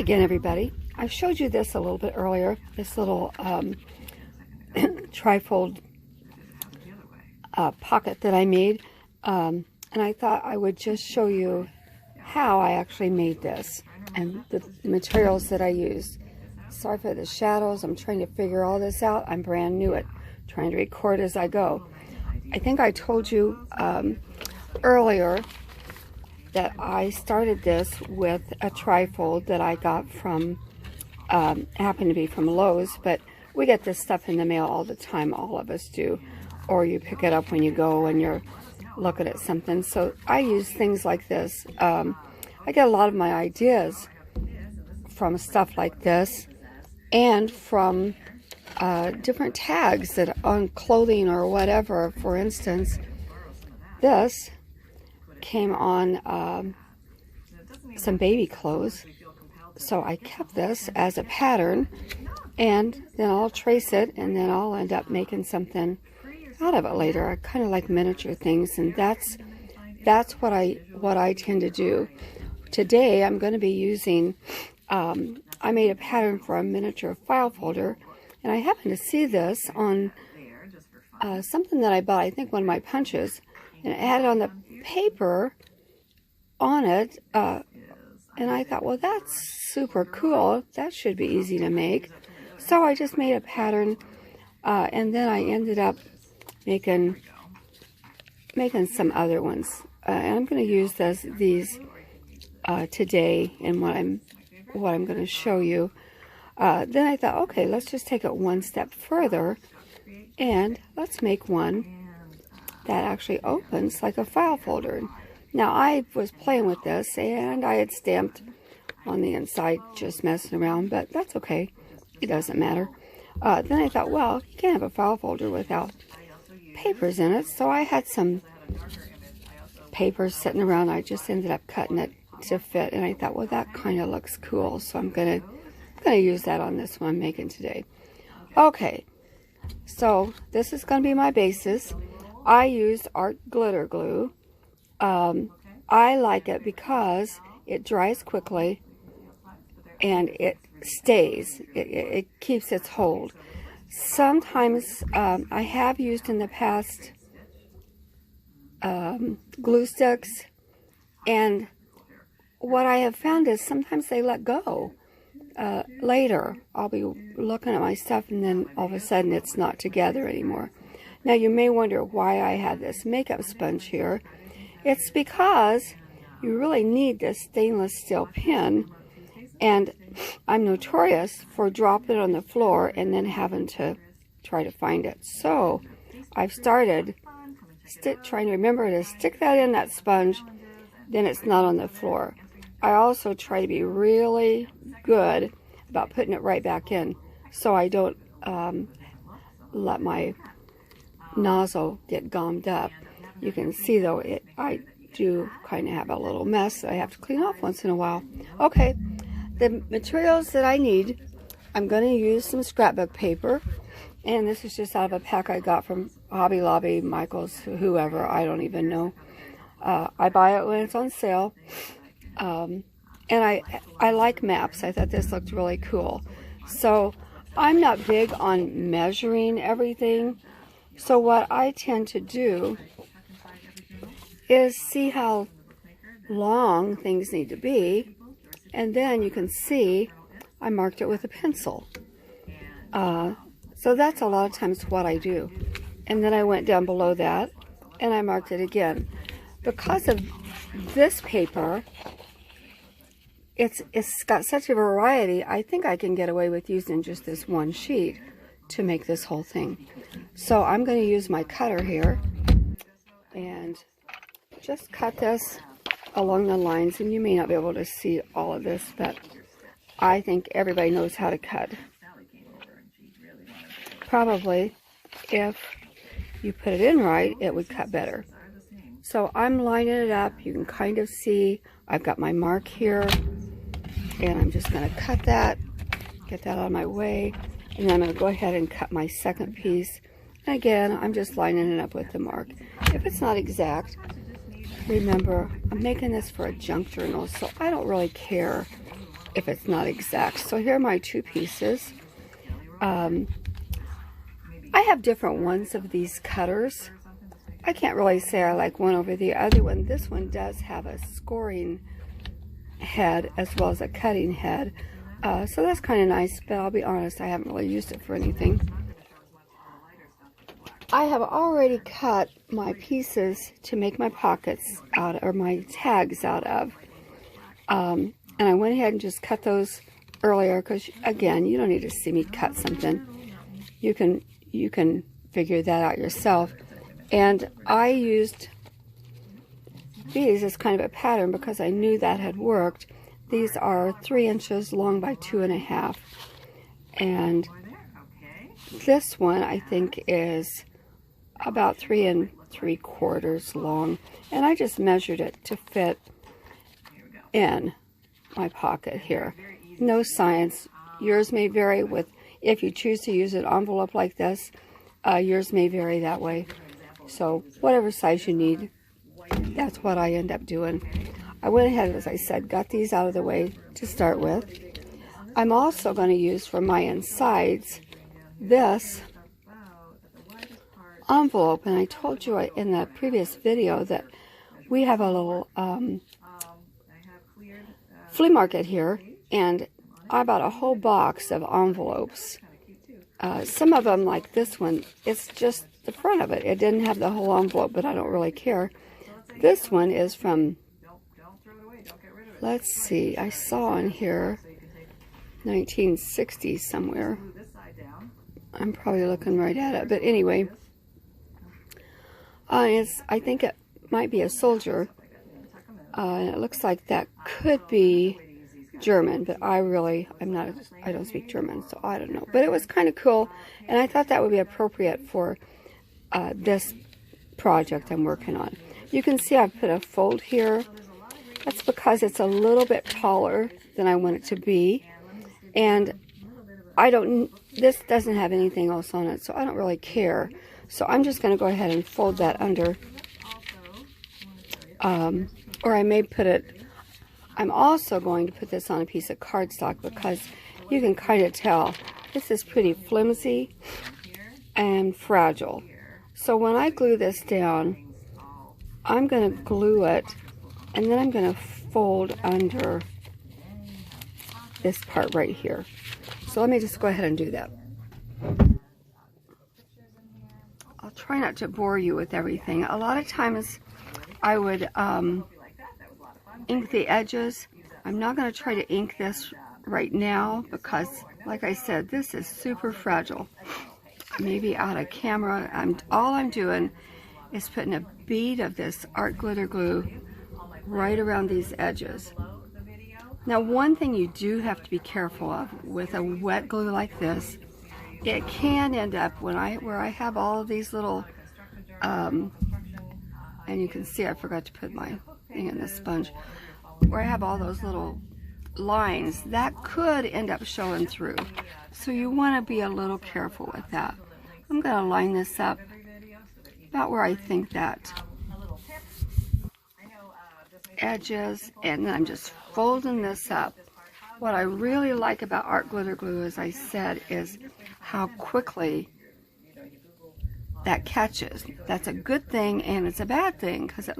again, everybody. I showed you this a little bit earlier, this little trifold pocket that I made, and I thought I would just show you how I actually made this and the materials that I used. Sorry for the shadows. I'm trying to figure all this out. I'm brand new at trying to record as I go. I think I told you earlier that I started this with a trifold that I got from, happened to be from Lowe's, but we get this stuff in the mail all the time, all of us do, or you pick it up when you go and you're looking at something. So I use things like this. I get a lot of my ideas from stuff like this and from different tags that on clothing or whatever. For instance, this came on some baby clothes, so I kept this as a pattern, and then I'll trace it and then I'll end up making something out of it later. I kind of like miniature things, and that's what I tend to do. Today I'm going to be using I made a pattern for a miniature file folder, and I happened to see this on something that I bought, I think one of my punches, and it had it on the paper on it, and I thought, well, that's super cool. That should be easy to make. So I just made a pattern, and then I ended up making some other ones. And I'm going to use these today in what I'm going to show you. Then I thought, okay, let's just take it one step further, and let's make one that actually opens like a file folder. Now, I was playing with this, and I had stamped on the inside, just messing around, but that's okay. It doesn't matter. Then I thought, well, you can't have a file folder without papers in it, so I had some papers sitting around. I just ended up cutting it to fit, and I thought, well, that kind of looks cool, so I'm gonna use that on this one I'm making today. Okay, so this is going to be my basis. I used art glitter glue. I like it because it dries quickly and it stays. It keeps its hold. Sometimes I have used in the past glue sticks, and what I have found is sometimes they let go. Later, I'll be looking at my stuff, and then all of a sudden it's not together anymore. Now, you may wonder why I have this makeup sponge here. It's because you really need this stainless steel pen, and I'm notorious for dropping it on the floor and then having to try to find it. So I've started trying to remember to stick that in that sponge, then it's not on the floor. I also try to be really good about putting it right back in, so I don't let my nozzle get gummed up. You can see, though, I do kind of have a little mess that I have to clean off once in a while. Okay, the materials that I need, I'm going to use some scrapbook paper, and this is just out of a pack I got from Hobby Lobby, Michaels, whoever, I don't even know. I buy it when it's on sale. And I like maps. I thought this looked really cool. So I'm not big on measuring everything. So what I tend to do is see how long things need to be. And then you can see I marked it with a pencil. So that's a lot of times what I do. And then I went down below that and I marked it again. Because of this paper, it's got such a variety, I think I can get away with using just this one sheet to make this whole thing. So I'm going to use my cutter here and just cut this along the lines, and you may not be able to see all of this, but I think everybody knows how to cut. Probably, if you put it in right, it would cut better. So I'm lining it up. You can kind of see I've got my mark here, and I'm just going to cut that, get that out of my way, and then I'm going to go ahead and cut my second piece. And again, I'm just lining it up with the mark. If it's not exact, remember, I'm making this for a junk journal, so I don't really care if it's not exact. So here are my two pieces. I have different ones of these cutters. I can't really say I like one over the other one. This one does have a scoring head as well as a cutting head. So that's kind of nice, but I'll be honest, I haven't really used it for anything. I have already cut my pieces to make my pockets out, or my tags out of. And I went ahead and just cut those earlier because, again, you don't need to see me cut something. You can figure that out yourself. And I used these as kind of a pattern because I knew that had worked. These are 3 inches long by 2.5. And this one I think is about 3 3/4 long. And I just measured it to fit in my pocket here. No science. Yours may vary with, if you choose to use an envelope like this, yours may vary that way. So whatever size you need, that's what I end up doing. I went ahead, as I said, got these out of the way to start with. I'm also going to use for my insides this envelope, and I told you in the previous video that we have a little flea market here, and I bought a whole box of envelopes. Some of them, like this one, it's just the front of it. It didn't have the whole envelope, but I don't really care. This one is from, let's see, I saw in here 1960 somewhere. I'm probably looking right at it, but anyway, I think it might be a soldier. It looks like that could be German, but I don't speak German, so I don't know. But it was kind of cool, and I thought that would be appropriate for this project I'm working on. You can see I've put a fold here. That's because it's a little bit taller than I want it to be, and this doesn't have anything else on it, so I don't really care. So I'm just going to go ahead and fold that under, or I may put it, I'm also going to put this on a piece of cardstock because you can kind of tell this is pretty flimsy and fragile. So when I glue this down, I'm going to glue it, and then I'm going to fold under this part right here. So let me just go ahead and do that. I'll try not to bore you with everything. A lot of times I would ink the edges. I'm not going to try to ink this right now because, like I said, this is super fragile. Maybe out of camera, all I'm doing is putting a bead of this art glitter glue right around these edges. Now, one thing you do have to be careful of with a wet glue like this, it can end up where I have all of these little, and you can see I forgot to put my thing in the sponge, where I have all those little lines, that could end up showing through. So you want to be a little careful with that. I'm going to line this up about where I think that edge is, and then I'm just folding this up. What I really like about art glitter glue, as I said, is how quickly that catches. That's a good thing, and it's a bad thing because it